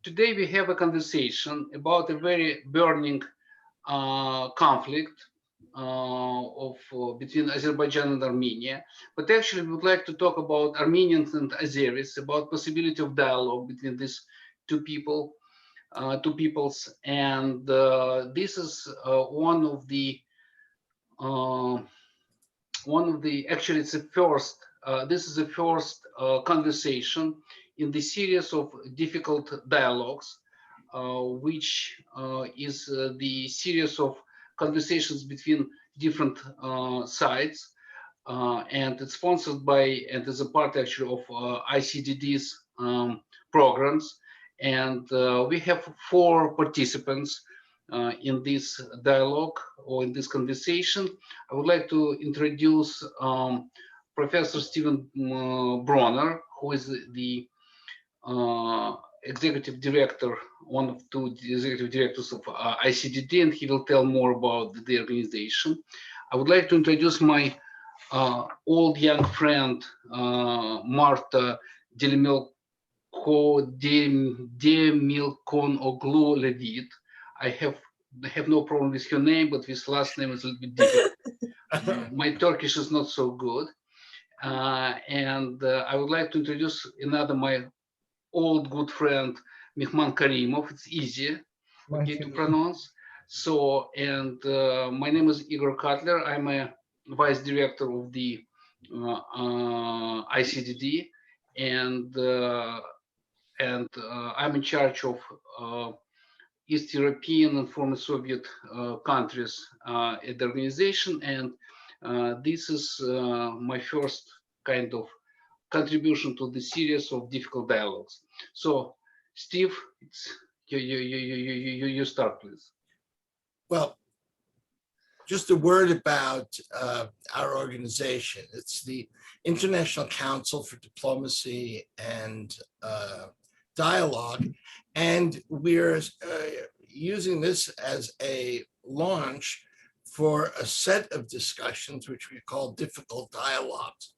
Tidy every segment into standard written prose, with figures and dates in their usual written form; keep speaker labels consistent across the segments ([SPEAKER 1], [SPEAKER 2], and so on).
[SPEAKER 1] Today we have a conversation about a very burning conflict between Azerbaijan and Armenia. But actually, we would like to talk about Armenians and Azeris, about possibility of dialogue between these two people, two peoples, and this is uh, one of the actually it's the first. This is the first conversation in the series of difficult dialogues which is the series of conversations between different sides, and it's sponsored by and is a part actually of ICDD's programs. And we have four participants in this dialogue or in this conversation. I would like to introduce Professor Stephen Bronner, who is the executive director, one of two executive directors of ICDD, and he will tell more about the organization. I would like to introduce my old young friend, Marta Demilkonoglu Levit. I have no problem with her name, but this last name is a little bit difficult. My Turkish is not so good. And I would like to introduce another my old good friend Mihman Karimov. It's easy, okay, to pronounce. So, and my name is Igor Cutler. I'm a vice director of the ICDD, and I'm in charge of East European and former Soviet countries at the organization. And this is my first kind of contribution to the series of difficult dialogues. So, Steve, you start, please.
[SPEAKER 2] Well, just a word about our organization. It's the International Council for Diplomacy and Dialogue, and we're using this as a launch for a set of discussions which we call difficult dialogues,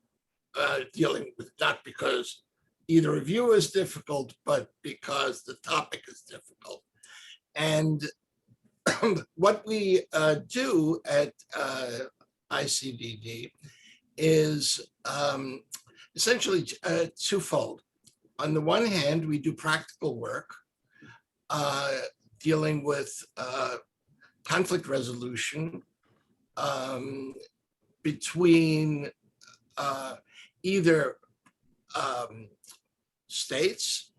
[SPEAKER 2] dealing with not because either of you is difficult, but because the topic is difficult. And what we do at ICDD is essentially twofold. On the one hand, we do practical work dealing with conflict resolution between either states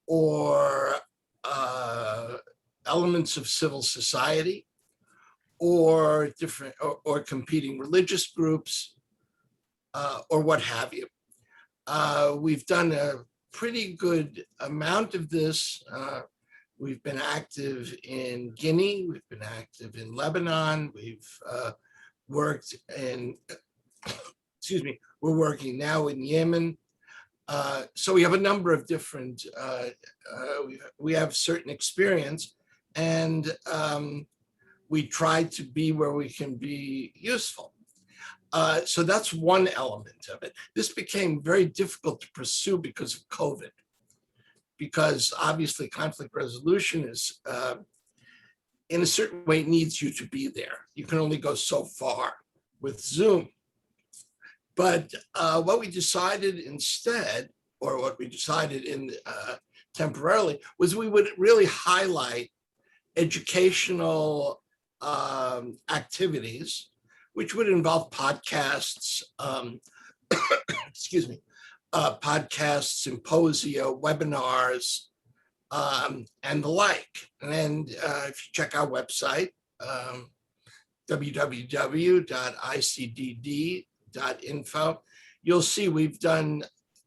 [SPEAKER 2] or elements of civil society or different or competing religious groups or what have you. We've done a pretty good amount of this. We've been active in Guinea, we've been active in Lebanon, we've worked in, excuse me, we're working now in Yemen. So we have a number of different, we have certain experience, and we try to be where we can be useful. So that's one element of it. This became very difficult to pursue because of COVID, because obviously conflict resolution is, in a certain way, needs you to be there. You can only go so far with Zoom. But what we decided instead, or what we decided in temporarily, was we would really highlight educational activities, which would involve podcasts, excuse me, podcasts, symposia, webinars, and the like. And if you check our website, www.icdd.info, you'll see we've done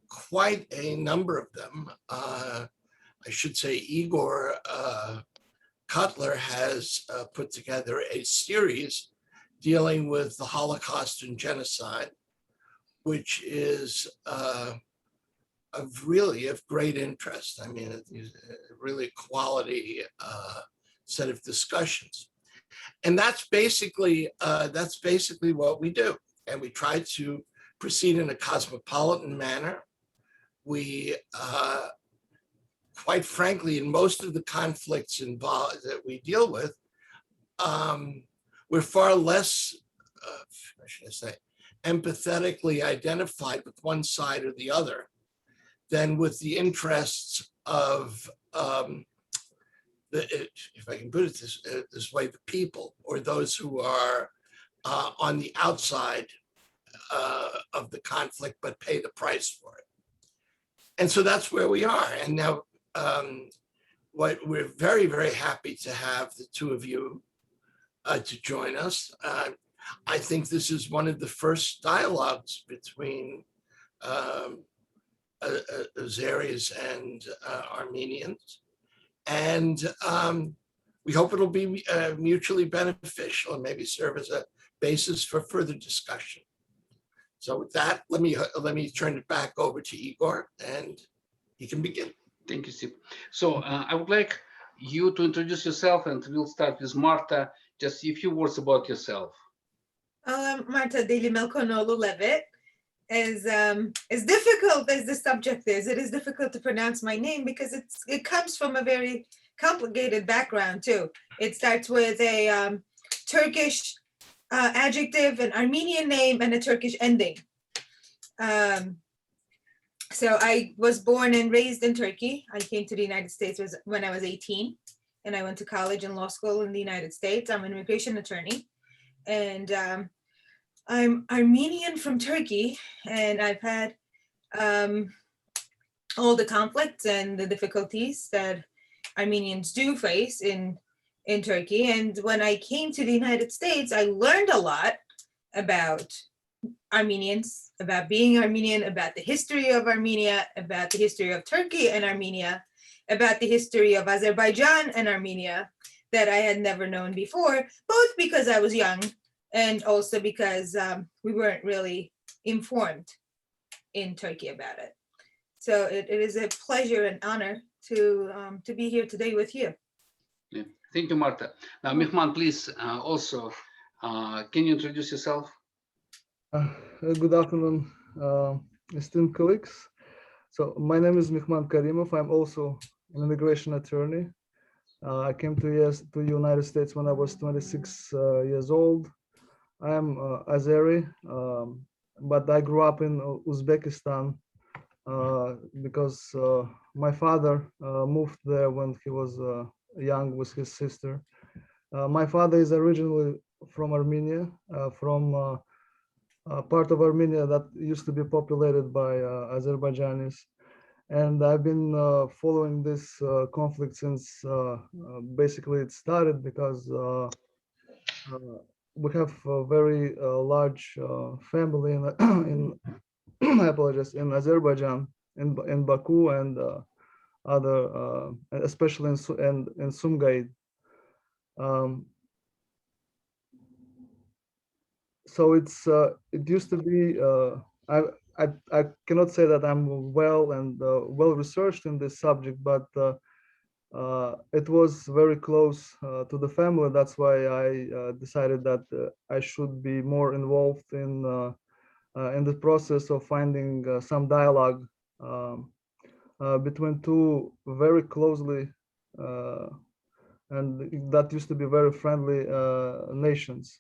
[SPEAKER 2] quite a number of them. I should say Igor Cutler has put together a series dealing with the Holocaust and genocide, which is really of great interest. I mean, it's a really quality set of discussions. And that's basically what we do. And we try to proceed in a cosmopolitan manner. We quite frankly, in most of the conflicts involved that we deal with, we're far less, how should I say, empathetically identified with one side or the other than with the interests of, if I can put it this way, the people, or those who are on the outside of the conflict but pay the price for it. And so that's where we are. And now we're very, very happy to have the two of you to join us. I think this is one of the first dialogues between Azeris and Armenians. And we hope it'll be mutually beneficial and maybe serve as a basis for further discussion. So with that, let me turn it back over to Igor, and he can begin.
[SPEAKER 1] Thank you, Steve. So I would like you to introduce yourself, and we'll start with Marta. Just a few words about yourself.
[SPEAKER 3] Marta Deli Melkonoğlu Levitt. As difficult as the subject is, it is difficult to pronounce my name because it comes from a very complicated background too. It starts with a Turkish adjective, an Armenian name, and a Turkish ending. So I was born and raised in Turkey. I came to the United States when I was 18, and I went to college and law school in the United States. I'm an immigration attorney, and I'm Armenian from Turkey, and I've had all the conflicts and the difficulties that Armenians do face in Turkey. And when I came to the United States, I learned a lot about Armenians, about being Armenian, about the history of Armenia, about the history of Turkey and Armenia, about the history of Azerbaijan and Armenia that I had never known before, both because I was young and also because we weren't really informed in Turkey about it. So it is a pleasure and honor to be here today with you.
[SPEAKER 1] Yeah. Thank you, Marta. Now, Mehman, please also, can you introduce yourself?
[SPEAKER 4] Good afternoon, esteemed colleagues. So my name is Mehman Karimov. I'm also an immigration attorney. I came to the United States when I was 26 years old. I am Azeri, but I grew up in Uzbekistan because my father moved there when he was young with his sister. My father is originally from Armenia, from part of Armenia that used to be populated by Azerbaijanis. And I've been following this conflict since basically it started because we have a very large family in I apologize, in Azerbaijan, in Baku and other, especially in Sumgait. So it used to be. I cannot say that I'm well researched in this subject, but it was very close to the family. That's why I decided that I should be more involved in the process of finding some dialogue between two very closely and that used to be very friendly nations,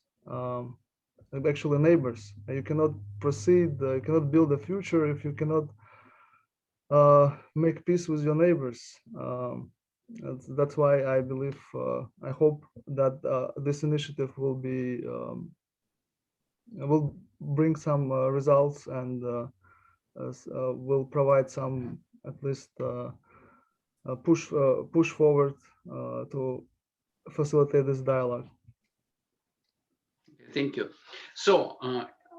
[SPEAKER 4] actually neighbors. You cannot proceed, you cannot build a future if you cannot make peace with your neighbors. That's why I believe, I hope that this initiative will be will bring some results and will provide some, at least push forward to facilitate this dialogue.
[SPEAKER 1] Thank you. So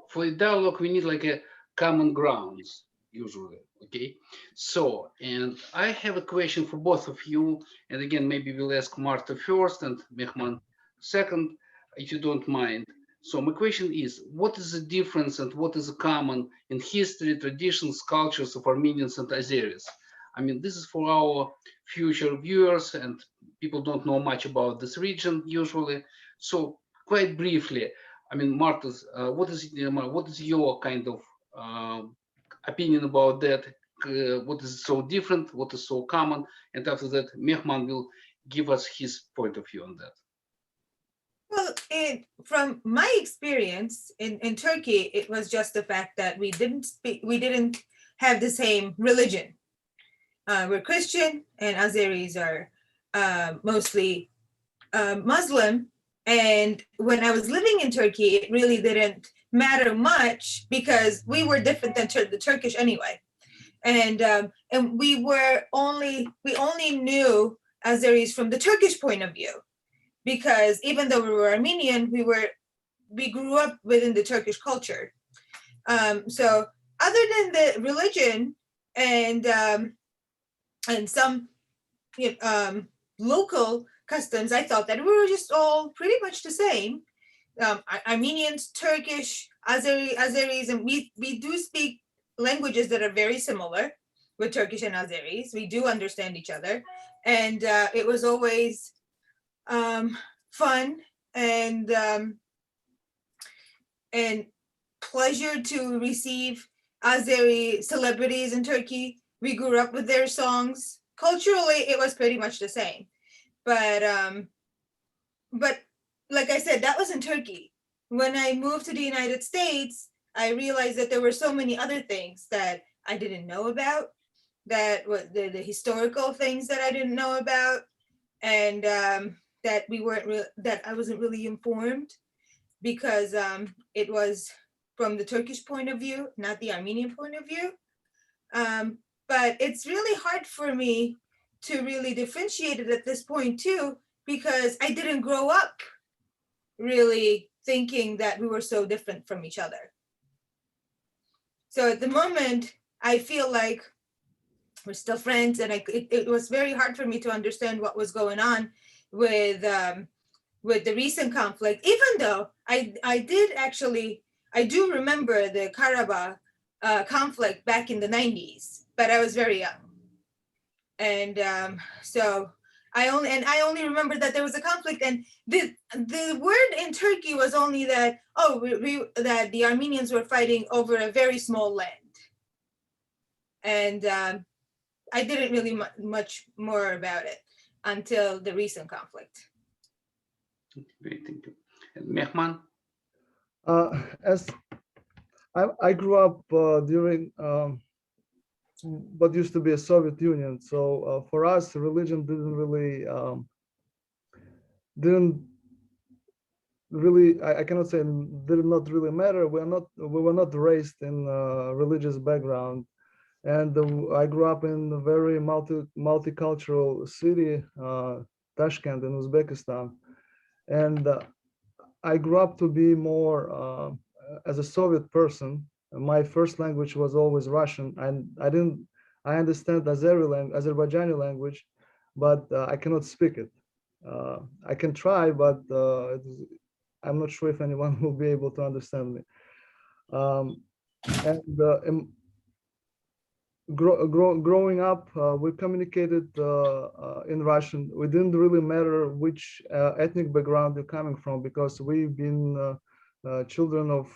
[SPEAKER 1] for the dialogue, we need like a common grounds usually. Okay. So, and I have a question for both of you. And again, maybe we'll ask Marta first and Mehman second, if you don't mind. So my question is, what is the difference and what is common in history, traditions, cultures of Armenians and Azeris? I mean, this is for our future viewers and people don't know much about this region usually. So quite briefly, I mean, Marta, what is your kind of opinion about that? what is so different, what is so common, and after that, Mehman will give us his point of view on that.
[SPEAKER 3] Well, from my experience in Turkey, it was just the fact that we didn't have the same religion. We're Christian, and Azeris are mostly Muslim. And when I was living in Turkey, it really didn't matter much because we were different than the Turkish anyway. And we only knew Azeris from the Turkish point of view, because even though we were Armenian, we grew up within the Turkish culture. So other than the religion and some local customs, I thought that we were just all pretty much the same. Armenians, Turkish, Azeris, and we do speak languages that are very similar with Turkish and Azeris. We do understand each other, and it was always fun and pleasure to receive Azeri celebrities in Turkey. We grew up with their songs. Culturally, it was pretty much the same, but like I said, that was in Turkey. When I moved to the United States, I realized that there were so many other things that I didn't know about, that was the historical things that I didn't know about, and that I wasn't really informed, because it was from the Turkish point of view, not the Armenian point of view. But it's really hard for me to really differentiate it at this point too, because I didn't grow up really thinking that we were so different from each other. So at the moment, I feel like we're still friends, and it was very hard for me to understand what was going on with the recent conflict, even though I do remember the Karabakh conflict back in the 90s, but I was very young. And so I only remember that there was a conflict, and the word in Turkey was only that, that the Armenians were fighting over a very small land. And I didn't really much more about it until the recent conflict.
[SPEAKER 1] Great, thank you. And Mehman?
[SPEAKER 4] As I grew up during what used to be a Soviet Union, so for us, religion I cannot say did not really matter. We were not raised in a religious background, and I grew up in a very multicultural city, Tashkent in Uzbekistan, and I grew up to be more as a Soviet person. My first language was always Russian, and I understand Azerbaijani language, but I cannot speak it. I can try, but I'm not sure if anyone will be able to understand me. Growing up, we communicated in Russian. We didn't really matter which ethnic background you're coming from, because we've been children of,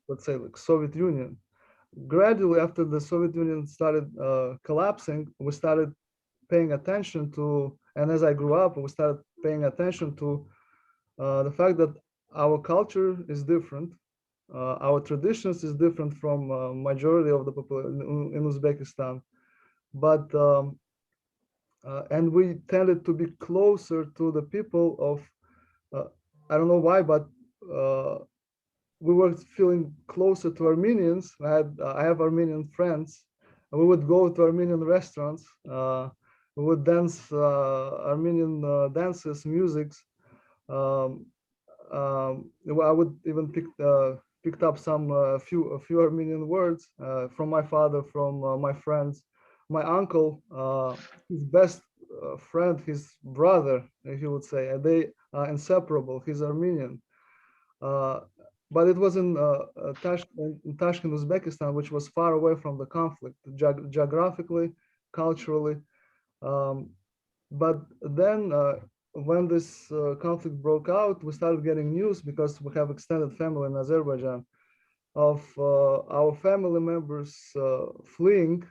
[SPEAKER 4] let's say, like Soviet Union. Gradually, after the Soviet Union started collapsing, we started paying attention to, and as I grew up, we started paying attention to the fact that our culture is different. Our traditions is different from majority of the people in Uzbekistan, but and we tended to be closer to the people of I don't know why, but we were feeling closer to Armenians. I have Armenian friends, and we would go to Armenian restaurants. We would dance Armenian dances, musics. I would even picked up some few Armenian words from my father, from my friends. My uncle, his best friend, his brother, he would say, and they are inseparable. He's Armenian. But it was in Tashkent, Uzbekistan, which was far away from the conflict, geographically, culturally. But then when this conflict broke out, we started getting news, because we have extended family in Azerbaijan, of our family members fleeing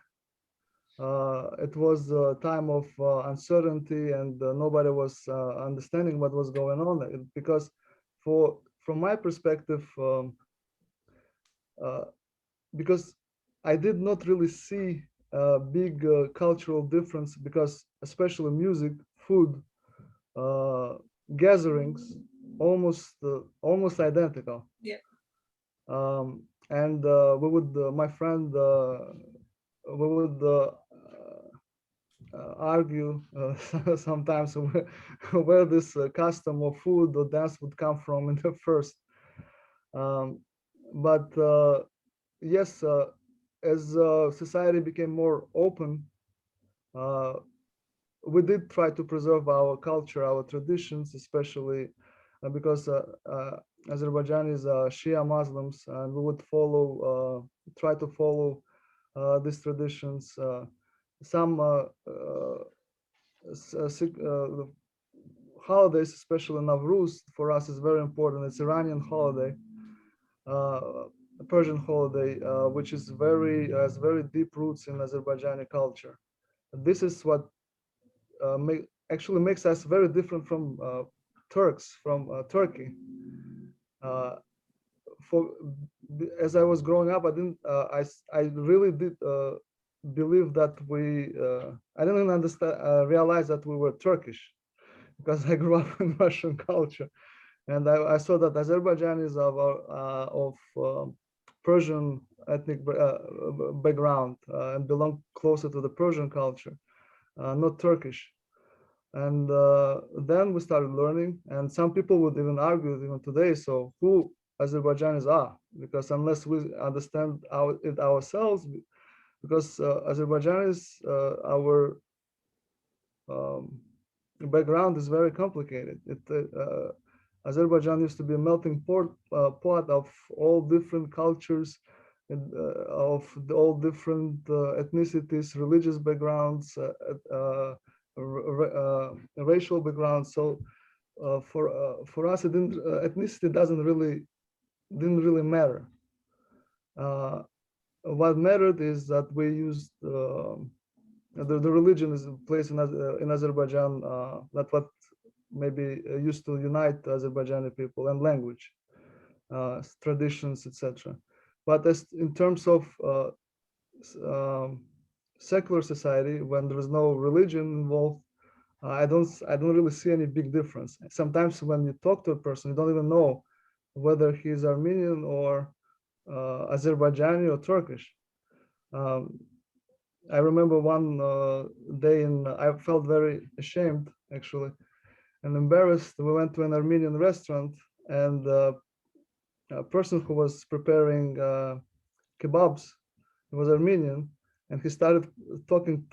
[SPEAKER 4] It was a time of uncertainty, and nobody was understanding what was going on. Because from my perspective, because I did not really see a big cultural difference, because especially music, food, gatherings, almost identical.
[SPEAKER 3] Yeah.
[SPEAKER 4] And we would, my friend, we would argue sometimes where this custom of food or dance would come from in the first. But yes, as society became more open, uh, we did try to preserve our culture, our traditions, especially because Azerbaijanis are Shia Muslims, and we would try to follow these traditions. Some holidays, especially Nowruz, for us is very important. It's Iranian holiday, uh, a Persian holiday, which is has very deep roots in Azerbaijani culture. This is what actually makes us very different from Turks from Turkey. Uh, for as I was growing up, I didn't I really did believe that I didn't understand realize that we were Turkish, because I grew up in Russian culture, and I saw that Azerbaijanis of Persian ethnic background and belong closer to the Persian culture, not Turkish. And then we started learning, and some people would even argue even today, so who Azerbaijanis are, because unless we understand it ourselves, because Azerbaijanis, our background is very complicated. Azerbaijan used to be a melting pot of all different cultures, and, of all different ethnicities, religious backgrounds, racial backgrounds. So for us, ethnicity didn't really matter. What mattered is that we used the religion is placed in Azerbaijan. That's what maybe used to unite Azerbaijani people, and language, traditions, etc. But as in terms of secular society, when there is no religion involved, I don't really see any big difference. Sometimes when you talk to a person, you don't even know whether he's Armenian or Azerbaijani or Turkish. I remember one day, I felt very ashamed, actually, and embarrassed. We went to an Armenian restaurant, and a person who was preparing kebabs, he was Armenian, and he started talking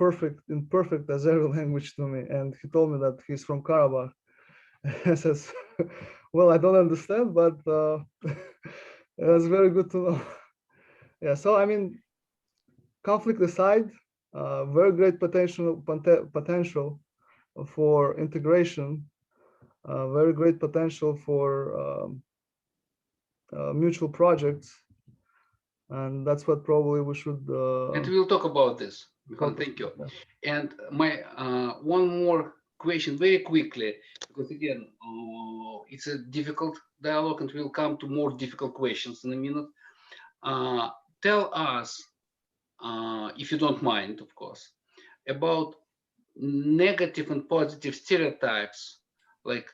[SPEAKER 4] in perfect Azeri language to me, and he told me that he's from Karabakh. I says, well, I don't understand, but it was very good to know. Yeah, so I mean, conflict aside, very great potential for integration, very great potential for mutual projects, and that's what probably we should.
[SPEAKER 1] And we'll talk about this. Thank you. And my one more question, very quickly, because again, it's a difficult dialogue, and we'll come to more difficult questions in a minute. Tell us, if you don't mind, of course, about negative and positive stereotypes, like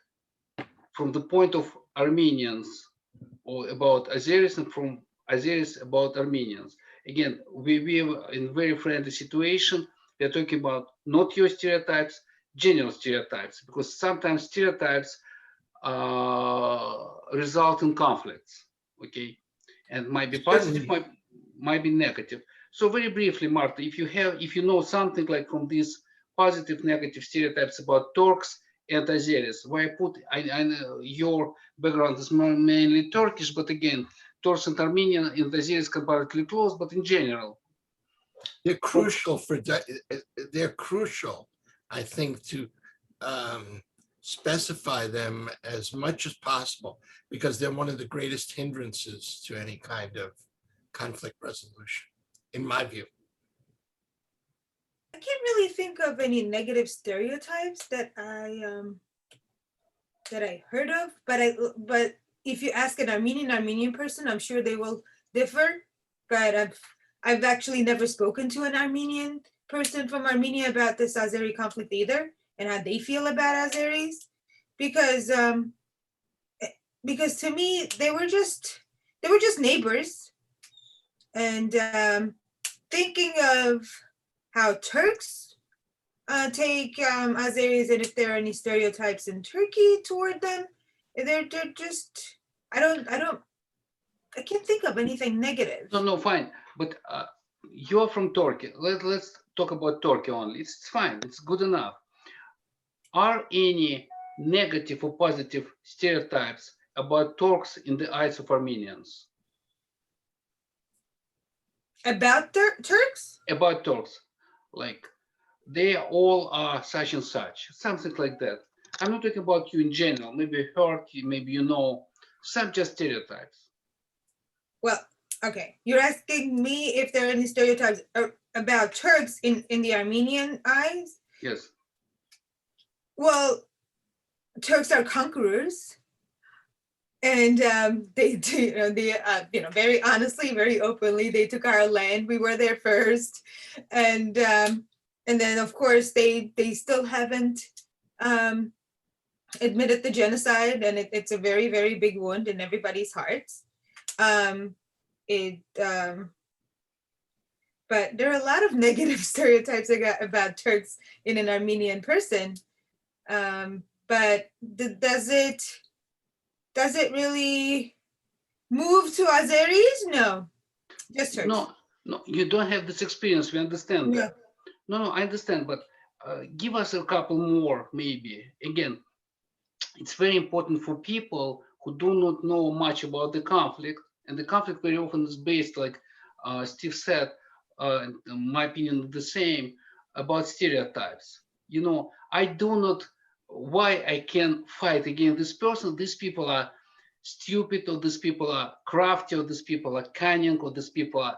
[SPEAKER 1] from the point of Armenians, or about Azeris, and from Azeris about Armenians. Again, we are in a very friendly situation. We are talking about not your stereotypes, general stereotypes, because sometimes stereotypes result in conflicts, okay? And might be positive, might be negative. So very briefly, Marta, if you know something like from these positive, negative stereotypes about Turks and Azeris, why I know your background is mainly Turkish, but again, Turks and Armenian and Azeris comparatively close, but in general.
[SPEAKER 2] They're crucial I think, to specify them as much as possible, because they're one of the greatest hindrances to any kind of conflict resolution, in my view.
[SPEAKER 3] I can't really think of any negative stereotypes that I heard of, but if you ask an Armenian person, I'm sure they will differ. But I've actually never spoken to an Armenian person from Armenia about this Azeri conflict either, and how they feel about Azeris, because because to me they were just neighbors, and thinking of how Turks take Azeris, and if there are any stereotypes in Turkey toward them, they're just I can't think of anything negative.
[SPEAKER 1] No, fine. But you're from Turkey. Let's talk about Turkey only. It's fine. It's good enough. Are any negative or positive stereotypes about Turks in the eyes of Armenians?
[SPEAKER 3] About Turks?
[SPEAKER 1] About Turks, like they all are such and such, something like that. I'm not talking about you in general. Maybe you heard, maybe you know, some just stereotypes.
[SPEAKER 3] Well, okay. You're asking me if there are any stereotypes about Turks in the Armenian eyes?
[SPEAKER 1] Yes.
[SPEAKER 3] Well, Turks are conquerors, and they very honestly, very openly, they took our land. We were there first, and then of course they still haven't admitted the genocide, and it's a very, very big wound in everybody's hearts. But there are a lot of negative stereotypes about Turks in an Armenian person. But does it really move to Azeris? No, just Turks.
[SPEAKER 1] No, you don't have this experience. We understand
[SPEAKER 3] Yeah.
[SPEAKER 1] that. No, I understand, but give us a couple more, maybe. Again, it's very important for people who do not know much about the conflict, and the conflict very often is based, like Steve said, in my opinion, the same, about stereotypes. I do not, why I can fight against this person. These people are stupid, or these people are crafty, or these people are cunning, or these people are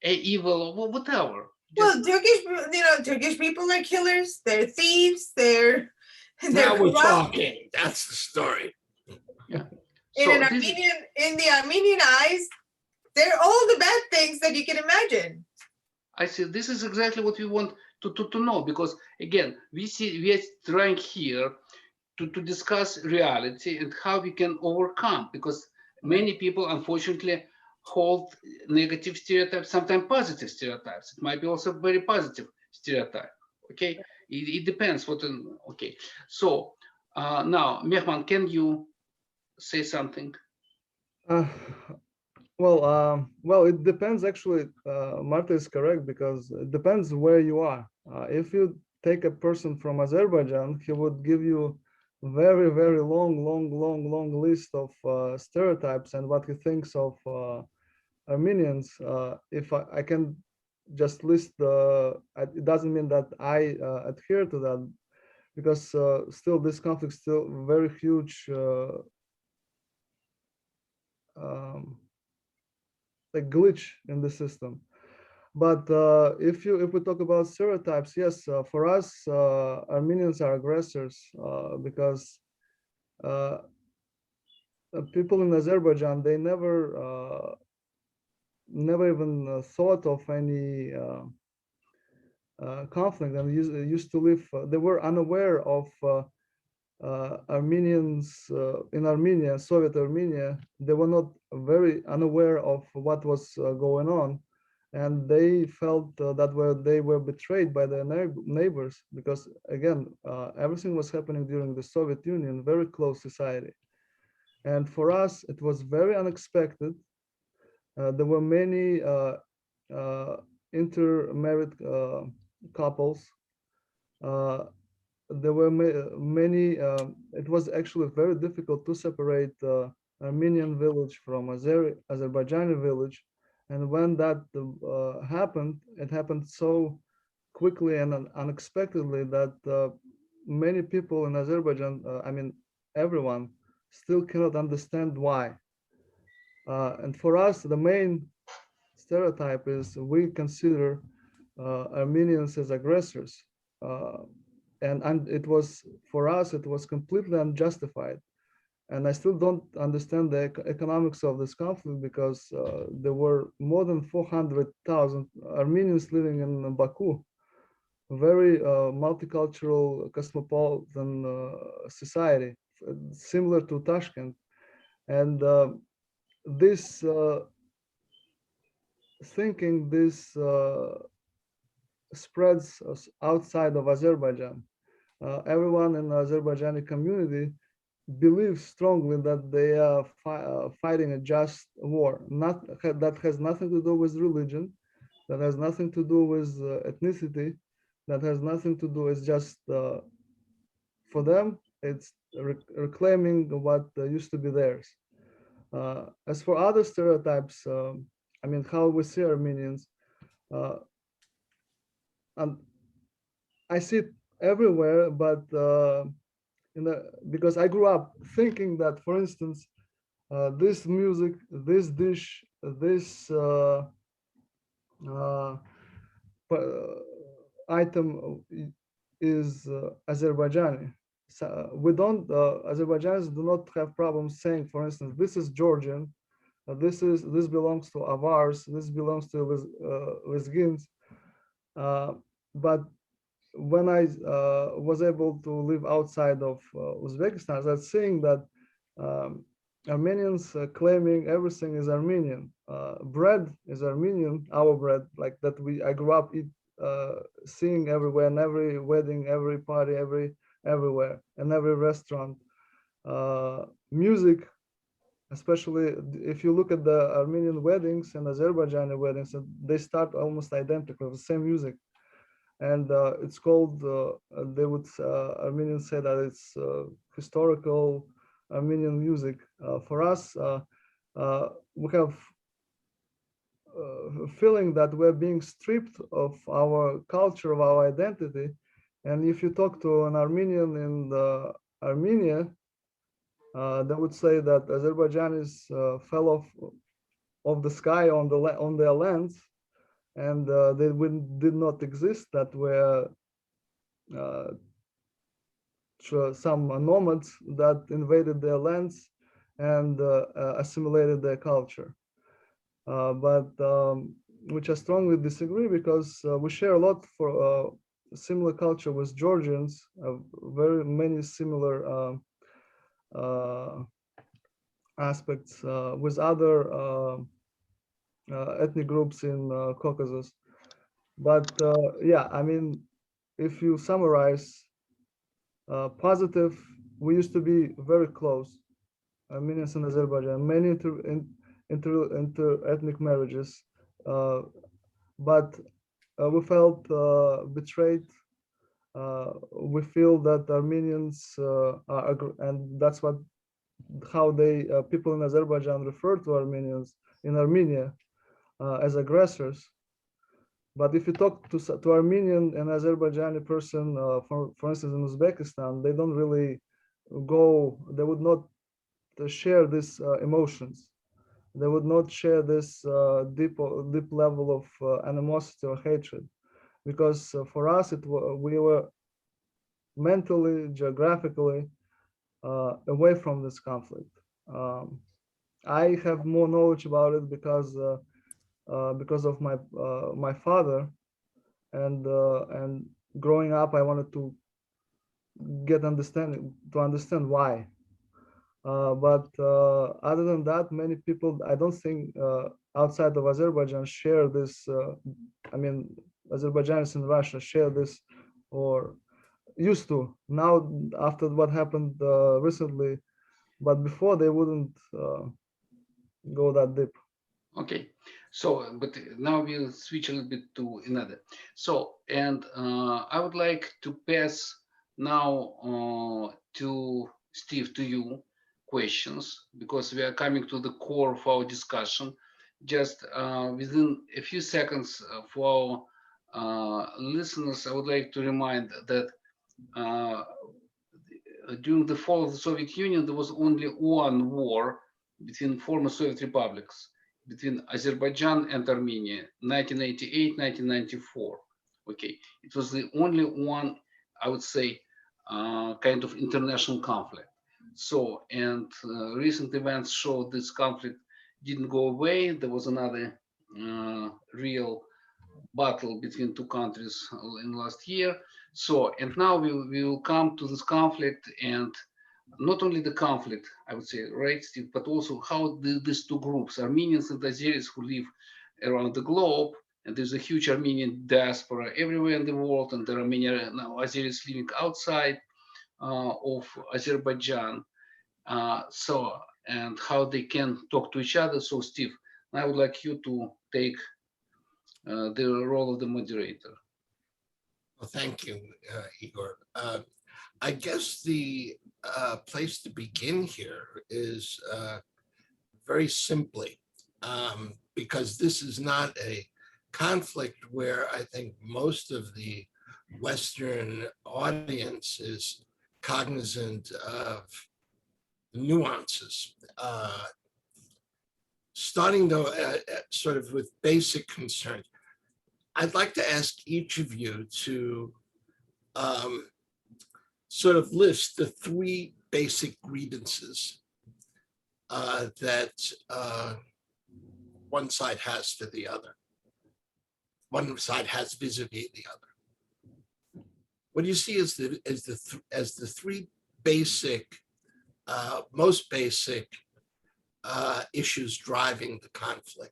[SPEAKER 1] evil, or whatever.
[SPEAKER 3] Well, Turkish people are killers. They're thieves. They're
[SPEAKER 2] Now we're
[SPEAKER 3] corrupt.
[SPEAKER 2] talking. That's the story.
[SPEAKER 1] Yeah.
[SPEAKER 3] In the Armenian eyes, they're all the bad things that you can imagine.
[SPEAKER 1] I see. This is exactly what we want to know, because again, we are trying here to discuss reality and how we can overcome, because many people unfortunately hold negative stereotypes, sometimes positive stereotypes. It might be also very positive stereotype. Okay, it depends what. Okay, so now Mehman, can you say something?
[SPEAKER 4] Well, it depends actually. Marta is correct, because it depends where you are. If you take a person from Azerbaijan, he would give you very, very long list of stereotypes and what he thinks of Armenians. If I can just list it doesn't mean that I adhere to that, because still this conflict is still very huge. A glitch in the system. But if we talk about stereotypes, yes, for us, Armenians are aggressors, because people in Azerbaijan, they never even thought of any conflict, and used to live. They were unaware of Armenians in Armenia, Soviet Armenia. They were not very unaware of what was going on, and they felt that they were betrayed by their neighbors, because again, everything was happening during the Soviet Union, very close society. And for us, it was very unexpected. There were many intermarried couples. There were many. It was actually very difficult to separate Armenian village from Azerbaijani village, and when that happened, it happened so quickly and unexpectedly that many people in Azerbaijan, I mean everyone, still cannot understand why. And for us, the main stereotype is we consider Armenians as aggressors. And it was, for us, it was completely unjustified. And I still don't understand the economics of this conflict, because there were more than 400,000 Armenians living in Baku, a very multicultural, cosmopolitan society, similar to Tashkent. And this thinking, this spreads outside of Azerbaijan. Everyone in the Azerbaijani community believes strongly that they are fighting a just war. That has nothing to do with religion, that has nothing to do with ethnicity, that has nothing to do with just, for them, it's reclaiming what used to be theirs. As for other stereotypes, I mean, how we see Armenians, and I see it everywhere, but because I grew up thinking that, for instance, this music, this dish, this item is Azerbaijani. So we don't, Azerbaijanis do not have problems saying, for instance, this is Georgian, this belongs to Avars, this belongs to Lezgins. But when I was able to live outside of Uzbekistan, I was seeing that Armenians claiming everything is Armenian. Bread is Armenian, our bread, like that I grew up seeing everywhere, in every wedding, every party, everywhere, and every restaurant. Music, especially if you look at the Armenian weddings and Azerbaijani weddings, they start almost identical, the same music. And it's called, they would, Armenians say that it's historical Armenian music. For us, we have a feeling that we're being stripped of our culture, of our identity. And if you talk to an Armenian in Armenia, they would say that Azerbaijanis fell off the sky on their lands, and they did not exist, that were some nomads that invaded their lands and assimilated their culture. But which I strongly disagree, because we share a lot for similar culture with Georgians, very many similar aspects with other ethnic groups in Caucasus. But yeah, I mean, if you summarize, positive, we used to be very close, Armenians and Azerbaijan, many inter-ethnic marriages, but we felt betrayed. We feel that Armenians and that's how people in Azerbaijan refer to Armenians in Armenia as aggressors. But if you talk to Armenian and Azerbaijani person, for instance, in Uzbekistan, they don't really they would not share these emotions. They would not share this deep level of animosity or hatred, because for us, we were mentally, geographically away from this conflict. I have more knowledge about it because of my father, and growing up, I wanted to understand why. But other than that, many people, I don't think outside of Azerbaijan share this. I mean, Azerbaijanis in Russia share this, or used to. Now, after what happened recently, but before they wouldn't go that deep.
[SPEAKER 1] Okay, so but now we'll switch a little bit to another. So, and I would like to pass now to Steve, to you, questions, because we are coming to the core of our discussion. Just within a few seconds for our listeners, I would like to remind that during the fall of the Soviet Union, there was only one war between former Soviet republics, between Azerbaijan and Armenia, 1988-1994. Okay, it was the only one, I would say, kind of international conflict. So, and recent events show this conflict didn't go away. There was another real battle between two countries in last year. So, and now we will come to this conflict, and not only the conflict, I would say, right, Steve, but also how these two groups, Armenians and Azeris, who live around the globe, and there's a huge Armenian diaspora everywhere in the world, and there are many now Azeris living outside of Azerbaijan. So, and how they can talk to each other. So, Steve, I would like you to take the role of the moderator.
[SPEAKER 2] Well, thank you, Igor. I guess the place to begin here is very simply because this is not a conflict where I think most of the Western audience is cognizant of nuances. Starting though, sort of with basic concerns, I'd like to ask each of you to sort of list the three basic grievances that one side has to the other. One side has vis-a-vis the other. What do you see as the three basic, most basic issues driving the conflict?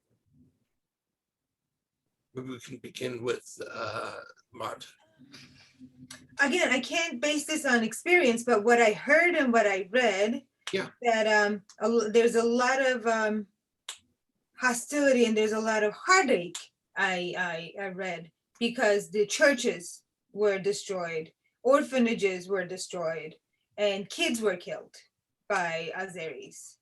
[SPEAKER 2] Maybe we can begin with Marta.
[SPEAKER 3] Again, I can't base this on experience, but what I heard and what I read,
[SPEAKER 2] Yeah,
[SPEAKER 3] that there's a lot of hostility and there's a lot of heartache. I read because the churches were destroyed, orphanages were destroyed, and kids were killed by Azeris.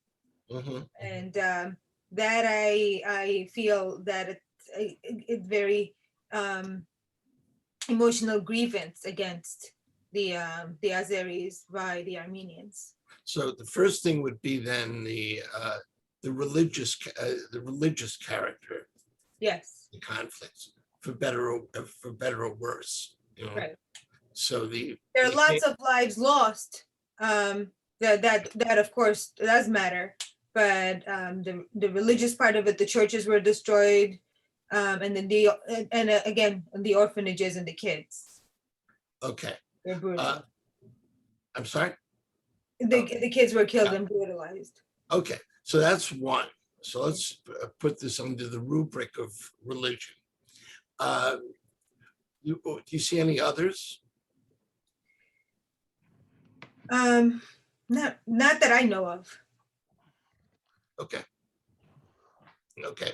[SPEAKER 2] mhm.
[SPEAKER 3] And that I feel that it's very emotional grievance against the Azeris by the Armenians.
[SPEAKER 2] So the first thing would be then the religious character,
[SPEAKER 3] Yes,
[SPEAKER 2] the conflicts, for better or worse. You know,
[SPEAKER 3] right.
[SPEAKER 2] so
[SPEAKER 3] There are lots of lives lost. That of course does matter, but the religious part of it, the churches were destroyed, and then again the orphanages and the kids.
[SPEAKER 2] Okay.
[SPEAKER 3] They're brutal.
[SPEAKER 2] I'm sorry.
[SPEAKER 3] The kids were killed
[SPEAKER 2] Yeah.
[SPEAKER 3] and brutalized.
[SPEAKER 2] Okay, so that's one. So let's put this under the rubric of religion. Do you see any others?
[SPEAKER 3] Not that I know of.
[SPEAKER 2] Okay. Okay.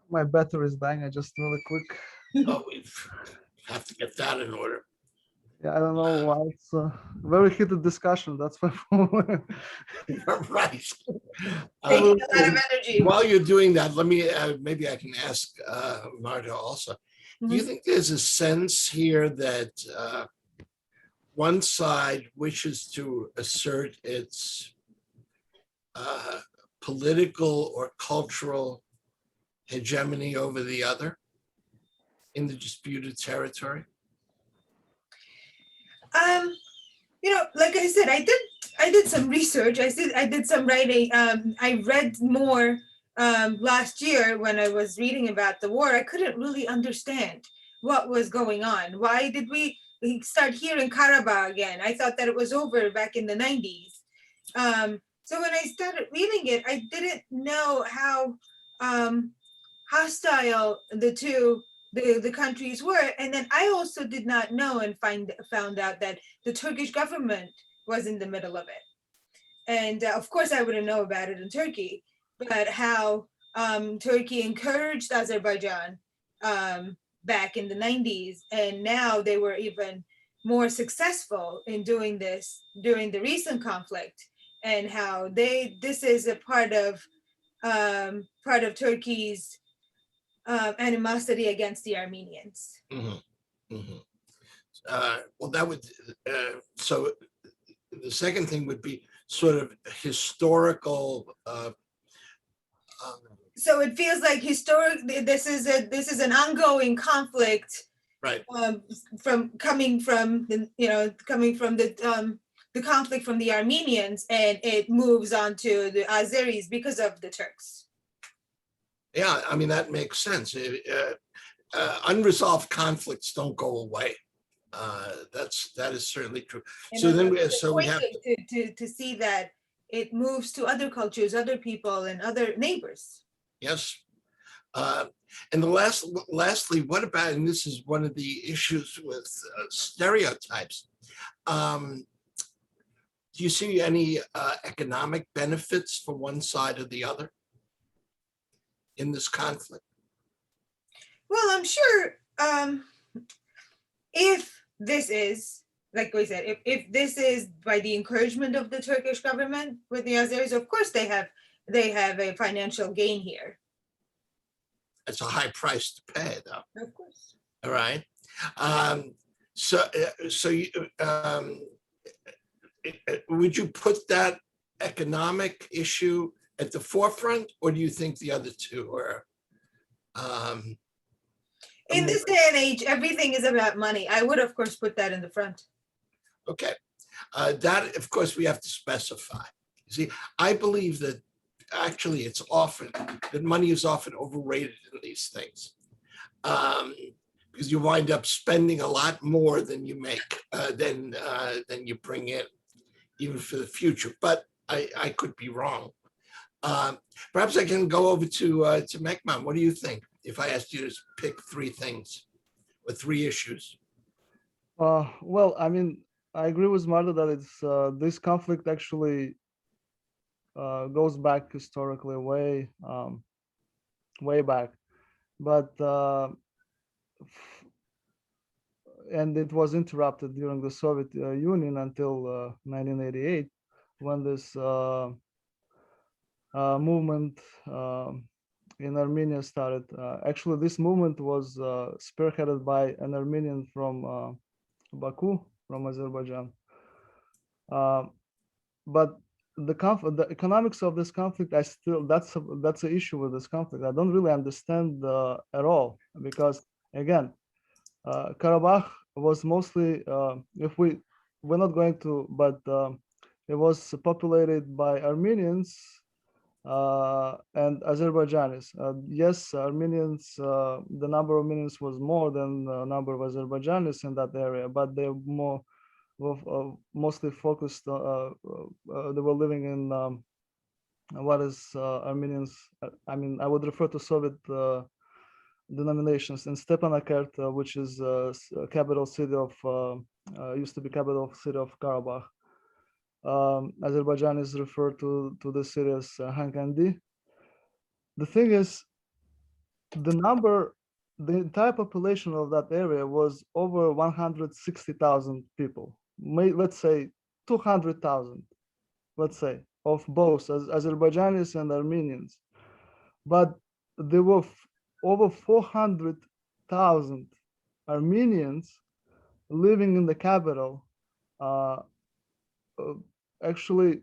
[SPEAKER 4] My battery is dying. I just really quick.
[SPEAKER 2] Oh, we have to get that in order.
[SPEAKER 4] Yeah, I don't know why it's a very heated discussion. That's my problem.
[SPEAKER 2] Right.
[SPEAKER 3] Taking a lot of energy.
[SPEAKER 2] While you're doing that, let me maybe I can ask Marta also. Do you think there's a sense here that one side wishes to assert its political or cultural hegemony over the other in the disputed territory?
[SPEAKER 3] Like I said, I did some research. I did some writing. I read more last year when I was reading about the war. I couldn't really understand what was going on. Why did we start hearing Karabakh again? I thought that it was over back in the 90s. So when I started reading it, I didn't know how hostile the countries were. And then I also did not know and found out that the Turkish government was in the middle of it. And of course I wouldn't know about it in Turkey, but how Turkey encouraged Azerbaijan back in the 90s, and now they were even more successful in doing this during the recent conflict, and how this is a part of Turkey's animosity against the Armenians.
[SPEAKER 2] Mm-hmm. Mm-hmm. Well, that would, so the second thing would be sort of historical
[SPEAKER 3] So it feels like this is an ongoing conflict,
[SPEAKER 2] Right.
[SPEAKER 3] from coming from the conflict from the Armenians, and it moves on to the Azeris because of the Turks.
[SPEAKER 2] Yeah, I mean, that makes sense. Unresolved conflicts don't go away. That is certainly true.
[SPEAKER 3] And
[SPEAKER 2] So then,
[SPEAKER 3] it's
[SPEAKER 2] we have
[SPEAKER 3] poignant to see that it moves to other cultures, other people, and other neighbors.
[SPEAKER 2] yes. And lastly, what about, and this is one of the issues with stereotypes. Do you see any economic benefits for one side or the other in this conflict?
[SPEAKER 3] Well, I'm sure if this is, like we said, if this is by the encouragement of the Turkish government with the Azeris, of course they have a financial gain here.
[SPEAKER 2] It's a high price to pay, though.
[SPEAKER 3] Of course.
[SPEAKER 2] All right. Would you put that economic issue at the forefront, or do you think the other two are?
[SPEAKER 3] In this day and age, everything is about money. I would, of course, put that in the front.
[SPEAKER 2] Okay. That, of course, we have to specify. You see, I believe that actually that money is often overrated in these things. Because you wind up spending a lot more than you make, than you bring in, even for the future. But I could be wrong. Perhaps I can go over to Mekman. What do you think if I asked you to pick three things or three issues?
[SPEAKER 4] Well, I mean, I agree with Marta that it's this conflict actually goes back historically way back, but and it was interrupted during the Soviet Union until 1988, when this movement in Armenia started. Actually, this movement was spearheaded by an Armenian from Baku, from Azerbaijan. But the economics of this conflict, that's an issue with this conflict. I don't really understand at all, because again, Karabakh was mostly, if we're not going to, but it was populated by Armenians and Azerbaijanis. Yes, Armenians, the number of Armenians was more than the number of Azerbaijanis in that area, but they're mostly focused, they were living in what is Armenians, I mean, I would refer to Soviet denominations in Stepanakert, which is capital city of, used to be capital city of Karabakh. Azerbaijanis refer to the city as Hankandi. The thing is, the entire population of that area was over 160,000 people. Let's say 200,000, let's say, of both Azerbaijanis and Armenians. But there were over 400,000 Armenians living in the capital, actually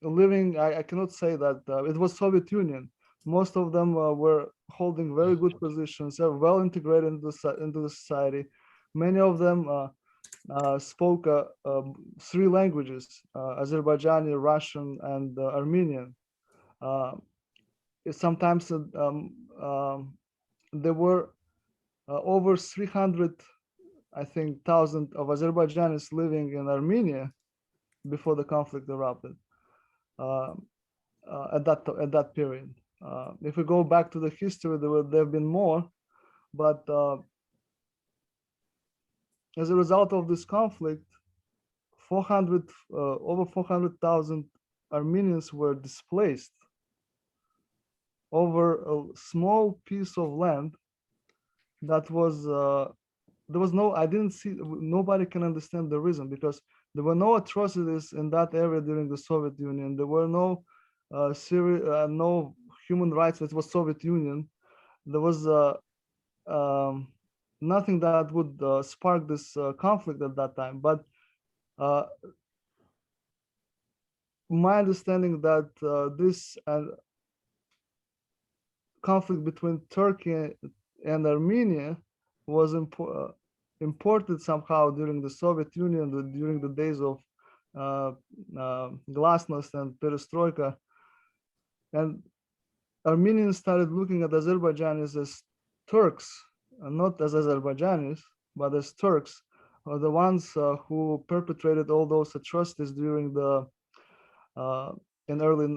[SPEAKER 4] living, I cannot say that it was Soviet Union. Most of them were holding very good positions, well integrated into the society. Many of them spoke three languages, Azerbaijani, Russian, and Armenian. Sometimes there were over 300, I think, thousand of Azerbaijanis living in Armenia before the conflict erupted. At that period, if we go back to the history, there have been more, but as a result of this conflict, over 400,000 Armenians were displaced over a small piece of land that was there was no, I didn't see, nobody can understand the reason, because there were no atrocities in that area during the Soviet Union. There were no no human rights. It was Soviet Union. There was nothing that would spark this conflict at that time. But my understanding that this conflict between Turkey and Armenia was imported somehow during the Soviet Union, during the days of glasnost and perestroika. And Armenians started looking at Azerbaijanis as Turks, not as Azerbaijanis, but as Turks, the ones who perpetrated all those atrocities during the in early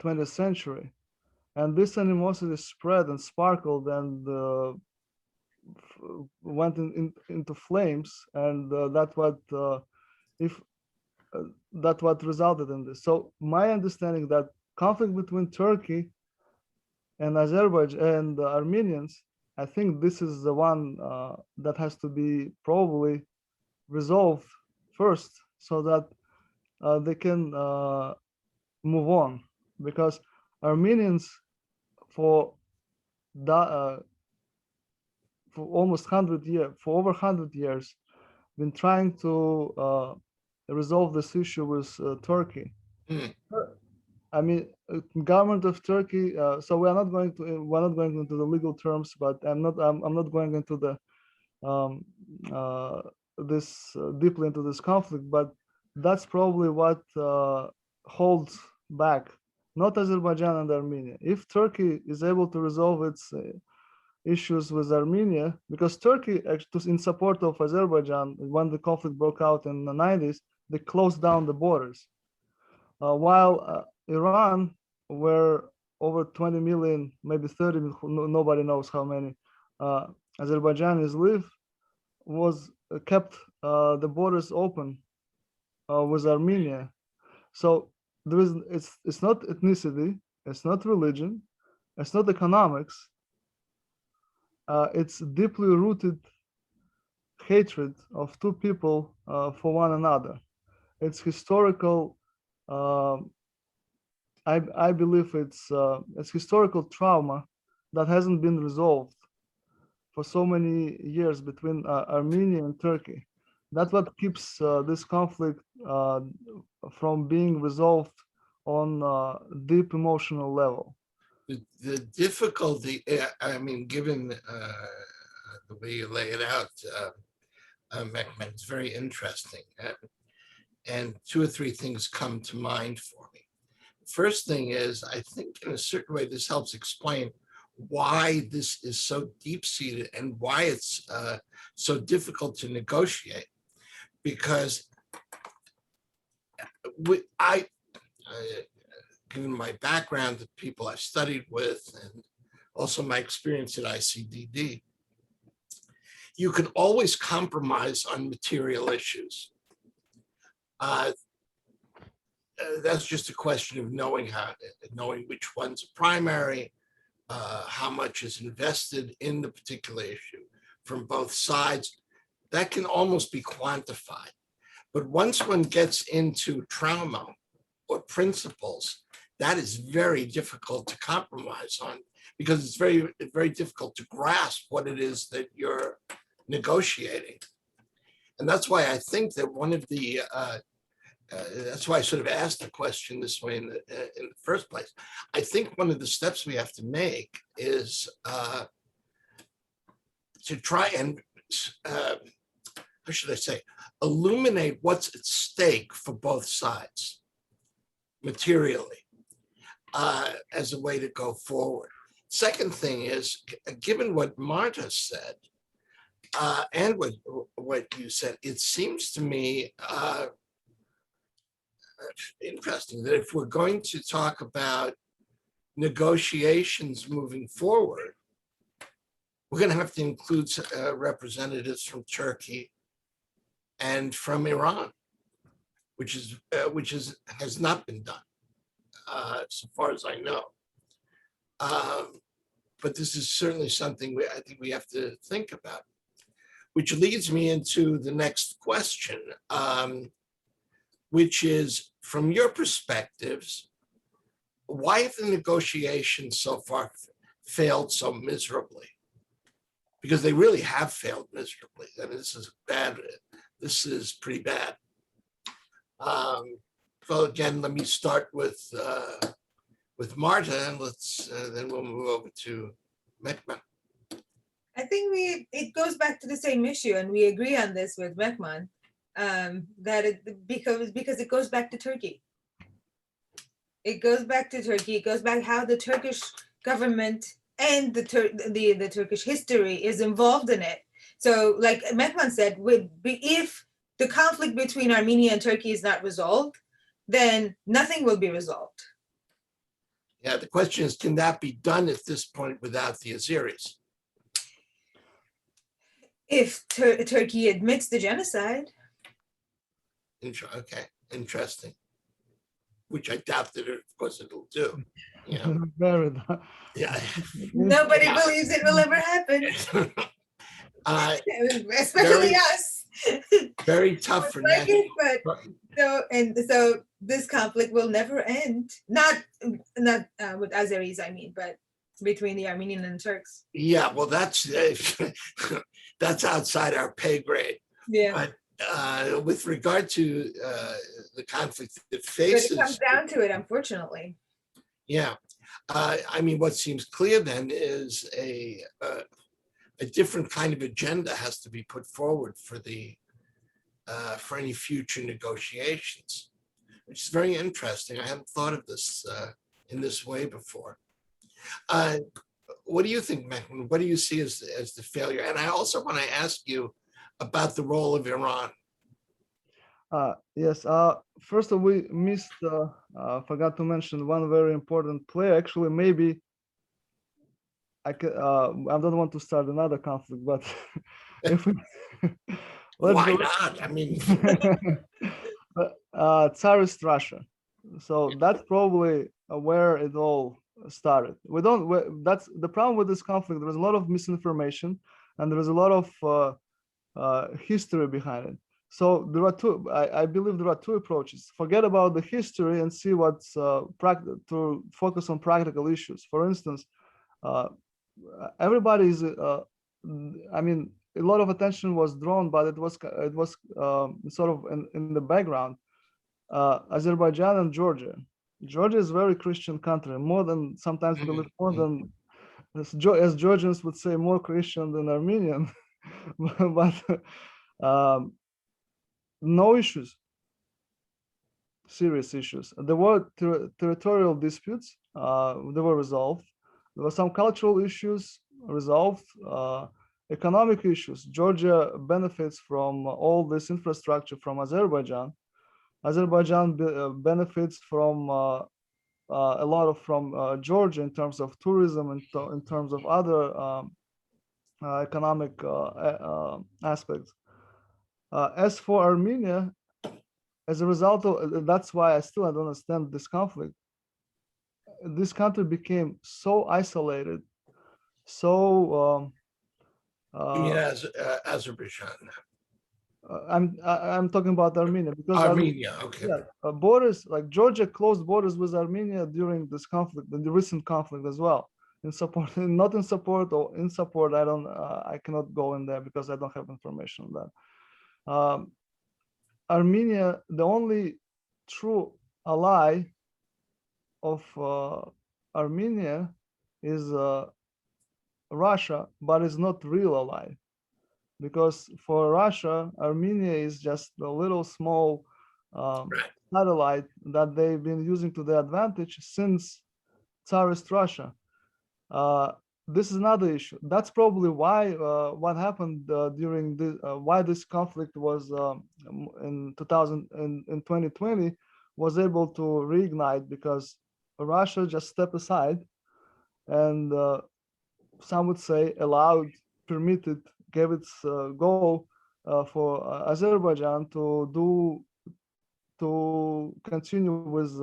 [SPEAKER 4] 20th century. And this animosity spread and sparkled and went into flames, and that's what resulted in this. So my understanding that conflict between Turkey and Azerbaijan and the Armenians, I think this is the one that has to be probably resolved first, so that they can move on, because Armenians for almost 100 years, for over 100 years, been trying to resolve this issue with Turkey.
[SPEAKER 2] Mm.
[SPEAKER 4] I mean, government of Turkey. So we're not going into the legal terms, but I'm not going into the deeply into this conflict. But that's probably what holds back, not Azerbaijan and Armenia. If Turkey is able to resolve its issues with Armenia, because Turkey, actually, in support of Azerbaijan, when the conflict broke out in the 90s, they closed down the borders. While Iran, where over 20 million, maybe 30 million, nobody knows how many Azerbaijanis live, was kept the borders open with Armenia. So there is, it's not ethnicity, it's not religion, it's not economics. It's deeply rooted hatred of two people for one another. It's historical. I believe it's historical trauma that hasn't been resolved for so many years between Armenia and Turkey. That's what keeps this conflict from being resolved on a deep emotional level.
[SPEAKER 2] The difficulty, I mean, given the way you lay it out, Mehmet, it's very interesting. And two or three things come to mind for me. First thing is, I think in a certain way, this helps explain why this is so deep-seated and why it's so difficult to negotiate. Because given my background, the people I've studied with, and also my experience at ICDD, you can always compromise on material issues. That's just a question of knowing which one's primary, how much is invested in the particular issue from both sides. That can almost be quantified. But once one gets into trauma or principles, that is very difficult to compromise on, because it's very, very difficult to grasp what it is that you're negotiating. And that's why I think that one of the, that's why I sort of asked the question this way in the first place. I think one of the steps we have to make is to try and, how should I say, illuminate what's at stake for both sides materially as a way to go forward. Second thing is, given what Marta said and what you said, it seems to me interesting that if we're going to talk about negotiations moving forward, we're going to have to include representatives from Turkey and from Iran, which has not been done, so far as I know. But this is certainly something I think we have to think about, which leads me into the next question, which is, from your perspectives, why have the negotiations so far failed so miserably? Because they really have failed miserably. I mean, this is bad. This is pretty bad. So again, let me start with with Marta, and let's then we'll move over to Mekman.
[SPEAKER 3] I think it goes back to the same issue, and we agree on this with Mehman, that because it goes back to Turkey. It goes back to Turkey. It goes back how the Turkish government and the Turkish history is involved in it. So, like Mehman said, if the conflict between Armenia and Turkey is not resolved, then nothing will be resolved.
[SPEAKER 2] Yeah, the question is, can that be done at this point without the Azeris?
[SPEAKER 3] If Turkey admits the genocide.
[SPEAKER 2] Okay, interesting. Which I doubt that, of course, it'll do. Yeah. Yeah.
[SPEAKER 3] Nobody believes it will ever happen. Especially us.
[SPEAKER 2] Very tough for
[SPEAKER 3] like
[SPEAKER 2] national.
[SPEAKER 3] so this conflict will never end. Not with Azeris, I mean, but between the Armenian and Turks.
[SPEAKER 2] Yeah, well, that's that's outside our pay grade.
[SPEAKER 3] Yeah.
[SPEAKER 2] But with regard to the conflict that faces,
[SPEAKER 3] but it comes down to it, unfortunately.
[SPEAKER 2] Yeah, I mean, what seems clear then is a different kind of agenda has to be put forward for for any future negotiations, which is very interesting. I hadn't thought of this in this way before. What do you think, Mehman? What do you see as the failure? And I also want to ask you about the role of Iran.
[SPEAKER 4] Yes. First, we missed, forgot to mention one very important player. Actually, maybe I don't want to start another conflict, but if we,
[SPEAKER 2] why not? I mean,
[SPEAKER 4] Tsarist Russia. So that's probably where it all started. That's the problem with this conflict. There is a lot of misinformation, and there is a lot of history behind it. So there are I believe there are two approaches. Forget about the history and see what's to focus on practical issues. For instance, everybody is, I mean, a lot of attention was drawn, but it was sort of in the background. Azerbaijan and Georgia. Georgia is a very Christian country, more than sometimes believe more than, as Georgians would say, more Christian than Armenian. But no issues, serious issues. There were territorial disputes, they were resolved. There were some cultural issues resolved, economic issues. Georgia benefits from all this infrastructure from Azerbaijan. Azerbaijan benefits from a lot from Georgia in terms of tourism and in terms of other economic aspects. As for Armenia, as a result of that's why I still don't understand this conflict. This country became so isolated, so.
[SPEAKER 2] You mean Azerbaijan?
[SPEAKER 4] I'm talking about Armenia because
[SPEAKER 2] Armenia, okay.
[SPEAKER 4] Yeah, borders like Georgia closed borders with Armenia during this conflict, the recent conflict as well. In support, not in support or in support. I cannot go in there because I don't have information on that. Armenia, the only true ally of Armenia is Russia, but it's not real ally, because for Russia, Armenia is just a little small satellite that they've been using to their advantage since Tsarist Russia. This is another issue. That's probably why what happened during the why this conflict was in 2020 was able to reignite, because Russia just stepped aside and some would say allowed, permitted, gave its go for Azerbaijan to continue with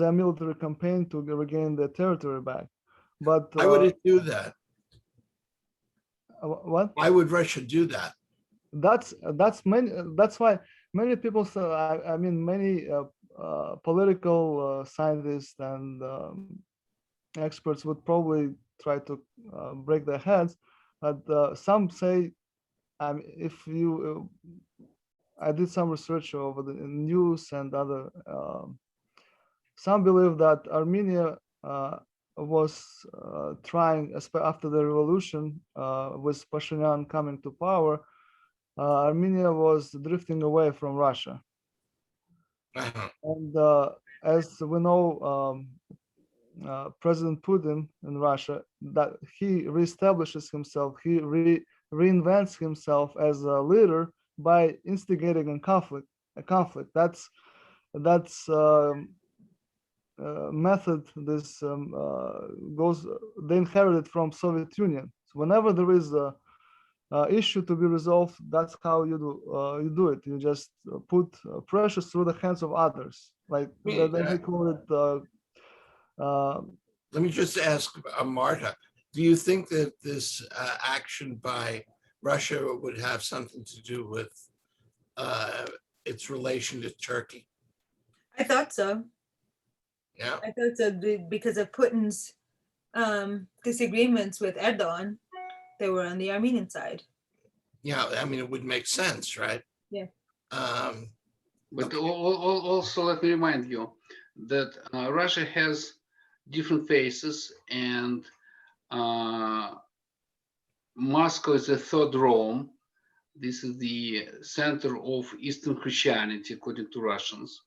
[SPEAKER 4] a military campaign to regain their territory back. But
[SPEAKER 2] why would it do that?
[SPEAKER 4] What?
[SPEAKER 2] Why would Russia do that?
[SPEAKER 4] That's why many people say, I mean, many political scientists and experts would probably try to break their heads, but some say, if you I did some research over the news and other some believe that Armenia was trying, after the revolution, with Pashinyan coming to power, Armenia was drifting away from Russia.
[SPEAKER 2] Uh-huh.
[SPEAKER 4] And as we know, President Putin in Russia, that he reestablishes himself, he reinvents himself as a leader by instigating a conflict. That's method. This goes. They inherited from Soviet Union. So whenever there is a issue to be resolved, that's how you do it. You just put pressure through the hands of others. Like they call it.
[SPEAKER 2] Let me just ask Marta, do you think that this action by Russia would have something to do with its relation to Turkey?
[SPEAKER 3] I thought so.
[SPEAKER 2] Yeah.
[SPEAKER 3] I thought so because of Putin's disagreements with Erdogan. They were on the Armenian side.
[SPEAKER 2] Yeah, I mean, it would make sense, right?
[SPEAKER 3] Yeah.
[SPEAKER 1] But also, let me remind you that Russia has different faces, and Moscow is the third Rome. This is the center of Eastern Christianity, according to Russians.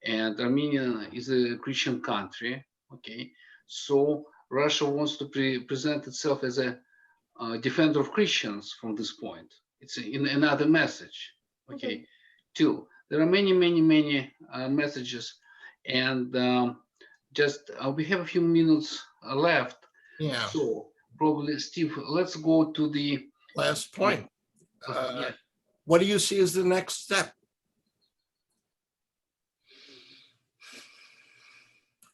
[SPEAKER 1] And Armenia is a Christian country. Okay, so Russia wants to present itself as a defender of Christians from this point. It's in another message. Okay, two. There are many messages, and just we have a few minutes left.
[SPEAKER 2] Yeah.
[SPEAKER 1] So probably, Steve, let's go to the
[SPEAKER 2] Last point.
[SPEAKER 1] yeah.
[SPEAKER 2] What do you see as the next step?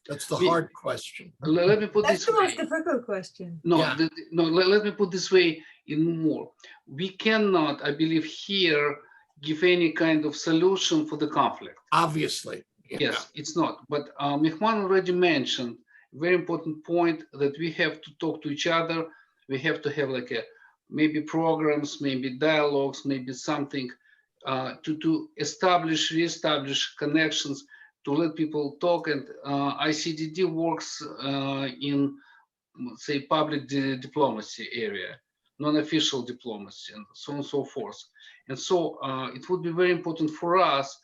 [SPEAKER 2] That's the hard question.
[SPEAKER 1] Let me put
[SPEAKER 3] That's
[SPEAKER 1] this
[SPEAKER 3] the
[SPEAKER 1] way.
[SPEAKER 3] most difficult question.
[SPEAKER 1] No,
[SPEAKER 2] Yeah.
[SPEAKER 1] Let me put this way in more. We cannot, I believe, here give any kind of solution for the conflict.
[SPEAKER 2] Obviously. Yeah.
[SPEAKER 1] Yes, it's not. But Mehman already mentioned a very important point that we have to talk to each other. We have to have like maybe programs, maybe dialogues, maybe something to reestablish connections, to let people talk. And ICDD works in, say, public diplomacy area, non-official diplomacy, and so on and so forth. And so it would be very important for us,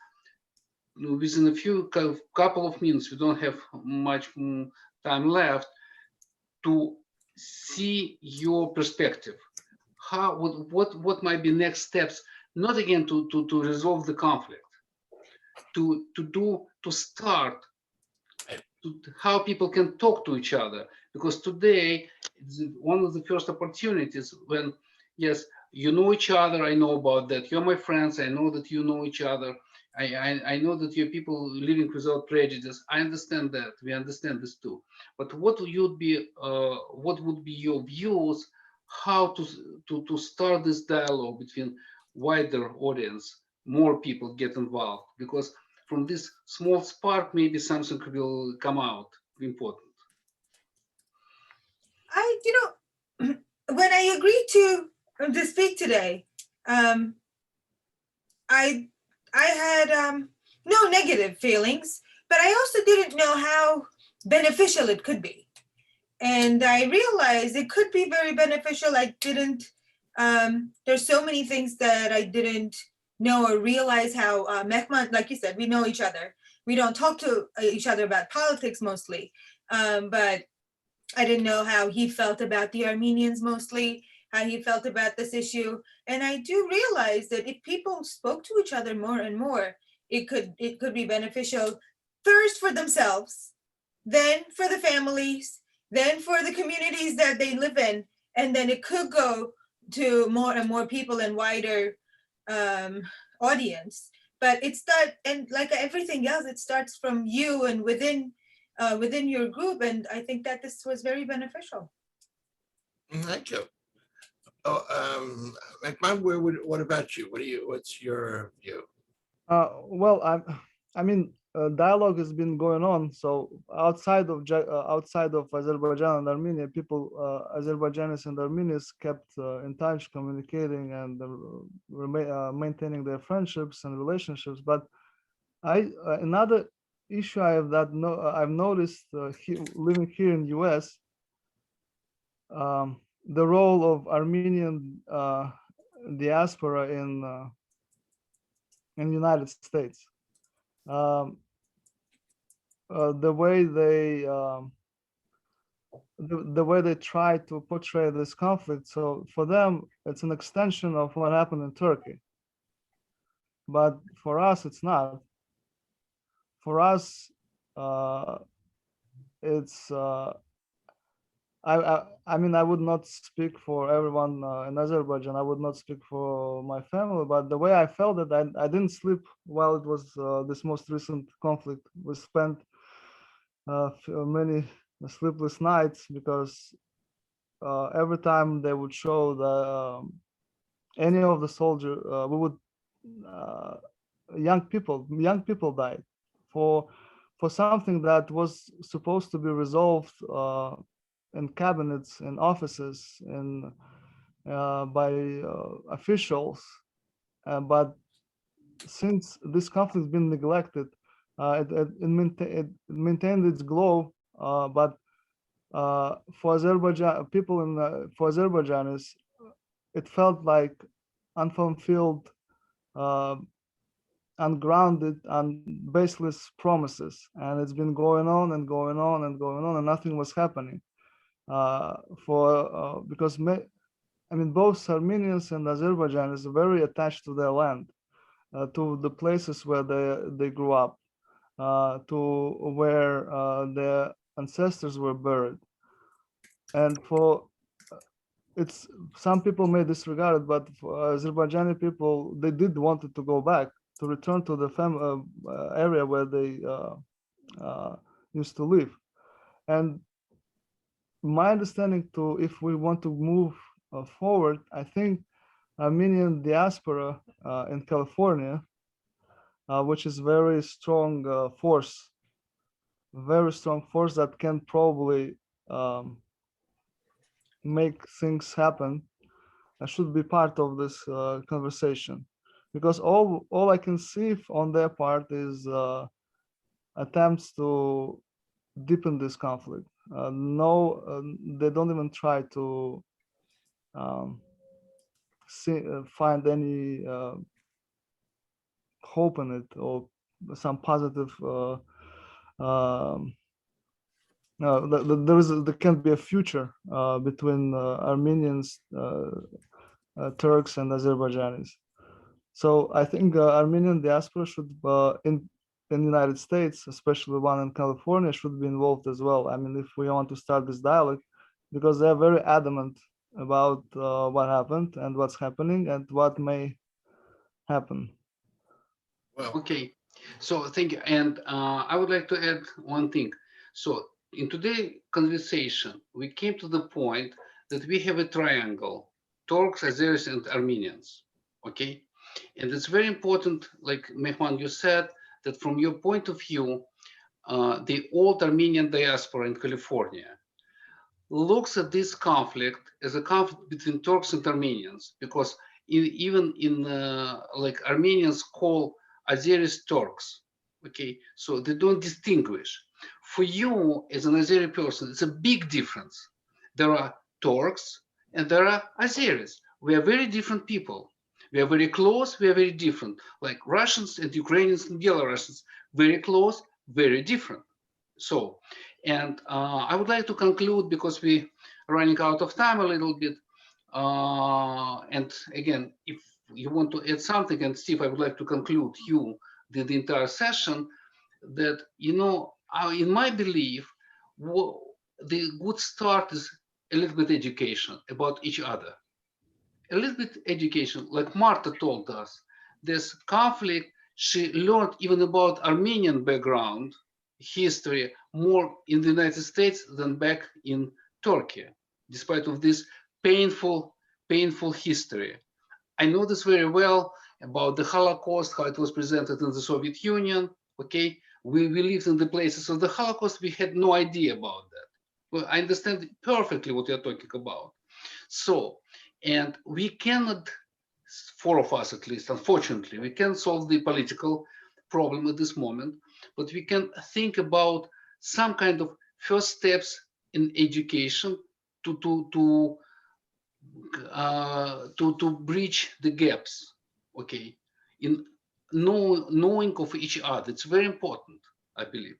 [SPEAKER 1] within a few couple of minutes, we don't have much time left, to see your perspective. How, what might be next steps, not again to resolve the conflict, to start how people can talk to each other, because today it's one of the first opportunities when, yes, you know each other, I know about that, you're my friends, I know that you know each other, I know that you're people living without prejudice. I understand that, we understand this too. But what would be your views, how to start this dialogue between wider audience, more people get involved, because from this small spark, maybe something will come out important.
[SPEAKER 3] When I agreed to speak today, I had no negative feelings, but I also didn't know how beneficial it could be. And I realized it could be very beneficial. I didn't, there's so many things that I didn't know or realize how Mehman, like you said, we know each other. We don't talk to each other about politics mostly, but I didn't know how he felt about the Armenians mostly, how he felt about this issue. And I do realize that if people spoke to each other more and more, it could be beneficial, first for themselves, then for the families, then for the communities that they live in, and then it could go to more and more people and wider audience. But and like everything else, it starts from you and within your group, and I think that this was very beneficial.
[SPEAKER 2] Thank you. Oh, what about you? What's your view?
[SPEAKER 4] Well, I mean, dialogue has been going on. So outside of Azerbaijan and Armenia, people, Azerbaijanis and Armenians, kept in touch, communicating, and maintaining their friendships and relationships. But another issue I've noticed living here in U.S. The role of Armenian diaspora in United States. The way they try to portray this conflict. So for them, it's an extension of what happened in Turkey. But for us, it's not. For us, it's. I mean, I would not speak for everyone in Azerbaijan. I would not speak for my family, but the way I felt it, I didn't sleep while it was this most recent conflict. We spent many sleepless nights because every time they would show the any of the soldier, we would young people died for something that was supposed to be resolved in cabinets, in offices, in by officials, but since this conflict has been neglected, it maintained its glow, but for Azerbaijan people for Azerbaijanis, it felt like unfulfilled, ungrounded, and baseless promises, and it's been going on and going on and going on, and nothing was happening. Because I mean, both Armenians and Azerbaijanis are very attached to their land, to the places where they grew up, to where their ancestors were buried, and for it's some people may disregard it, but for Azerbaijani people, they did wanted to go back, to return to the area where they used to live. And my understanding to, if we want to move forward, I think Armenian diaspora in California, which is very strong force that can probably make things happen, should be part of this conversation, because all I can see on their part is attempts to deepen this conflict. No, they don't even try to find any hope in it, or some positive. There can be a future between Armenians, Turks, and Azerbaijanis. So I think Armenian diaspora should, in the United States, especially one in California, should be involved as well. I mean, if we want to start this dialogue, because they're very adamant about what happened and what's happening and what may happen.
[SPEAKER 2] Well,
[SPEAKER 1] Okay, so thank you. And I would like to add one thing. So in today's conversation, we came to the point that we have a triangle: Turks, Azeris, and Armenians. Okay, and it's very important, like Mehman, you said, that from your point of view, the old Armenian diaspora in California looks at this conflict as a conflict between Turks and Armenians, because even in like Armenians call Azeris Turks. Okay, so they don't distinguish. For you as an Azeri person, it's a big difference. There are Turks and there are Azeris. We are very different people. We are very close, we are very different. Like Russians and Ukrainians and Belarusians, very close, very different. So, and I would like to conclude, because we're running out of time a little bit. And again, if you want to add something, and Steve, I would like to conclude you the entire session, that, you know, in my belief, the good start is a little bit education about each other. A little bit education, like Marta told us, this conflict, she learned even about Armenian background, history, more in the United States than back in Turkey, despite of this painful history. I know this very well about the Holocaust, how it was presented in the Soviet Union. Okay, we lived in the places of the Holocaust, we had no idea about that. Well, I understand perfectly what you're talking about. So, and we cannot, four of us at least, unfortunately, we can't solve the political problem at this moment. but we can think about some kind of first steps in education to bridge the gaps, okay, in knowing of each other. It's very important, I believe.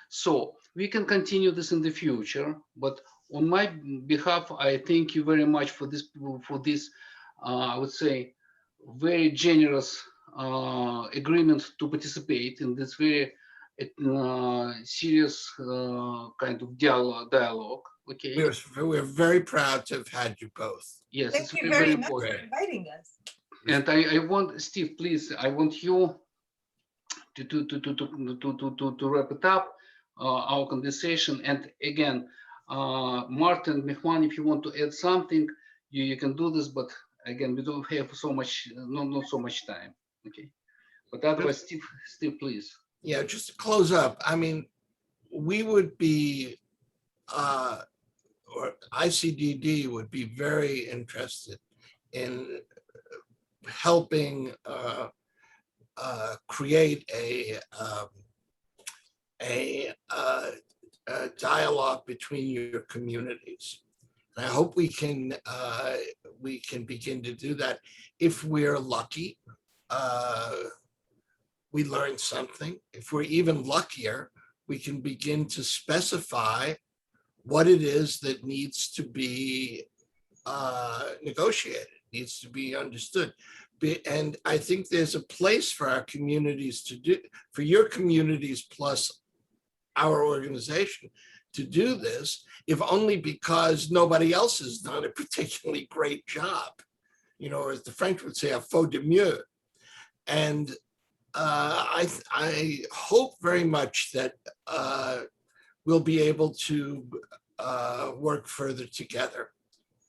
[SPEAKER 1] So we can continue this in the future, but on my behalf, I thank you very much for this I would say very generous agreement to participate in this very serious kind of dialogue. Okay.
[SPEAKER 2] We're very proud to have had you both.
[SPEAKER 1] Yes,
[SPEAKER 3] Thank
[SPEAKER 1] it's
[SPEAKER 3] you
[SPEAKER 1] very
[SPEAKER 3] very much for
[SPEAKER 1] important.
[SPEAKER 3] inviting us.
[SPEAKER 1] And I want Steve, please, I want you to wrap it up our conversation. And again, Martin, Mehman, if you want to add something, you can do this. But again, we don't have so much, not so much time. Okay. But otherwise, Steve, please.
[SPEAKER 2] Yeah, just to close up, I mean, we would be, or ICDD would be very interested in helping create a dialogue between your communities. And I hope we can begin to do that. If we're lucky, we learn something. If we're even luckier, we can begin to specify what it is that needs to be negotiated, needs to be understood. And I think there's a place for our communities to do, for your communities plus our organization to do this, if only because nobody else has done a particularly great job. You know, as the French would say, a faute de mieux. And I hope very much that we'll be able to work further together.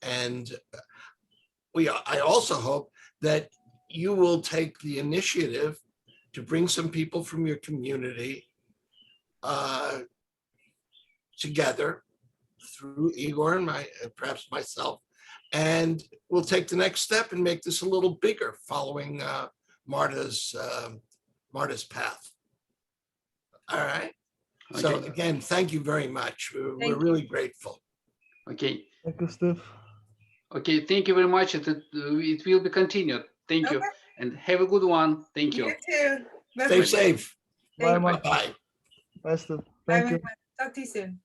[SPEAKER 2] And I also hope that you will take the initiative to bring some people from your community together through Igor and perhaps myself, and we'll take the next step and make this a little bigger following Marta's path. All right.
[SPEAKER 1] Okay.
[SPEAKER 2] So again, thank you very much. We're really grateful.
[SPEAKER 1] Okay.
[SPEAKER 4] Thank you, Steve.
[SPEAKER 1] Okay. Thank you very much. It will be continued. Thank you.
[SPEAKER 3] Okay.
[SPEAKER 1] And have a good one. Thank you.
[SPEAKER 3] You too.
[SPEAKER 2] Stay safe.
[SPEAKER 4] Bye,
[SPEAKER 3] Thank you.
[SPEAKER 4] Mike.
[SPEAKER 2] Bye.
[SPEAKER 4] Bye, Steve.
[SPEAKER 3] Bye,
[SPEAKER 4] Thank you.
[SPEAKER 3] bye. Talk to you soon.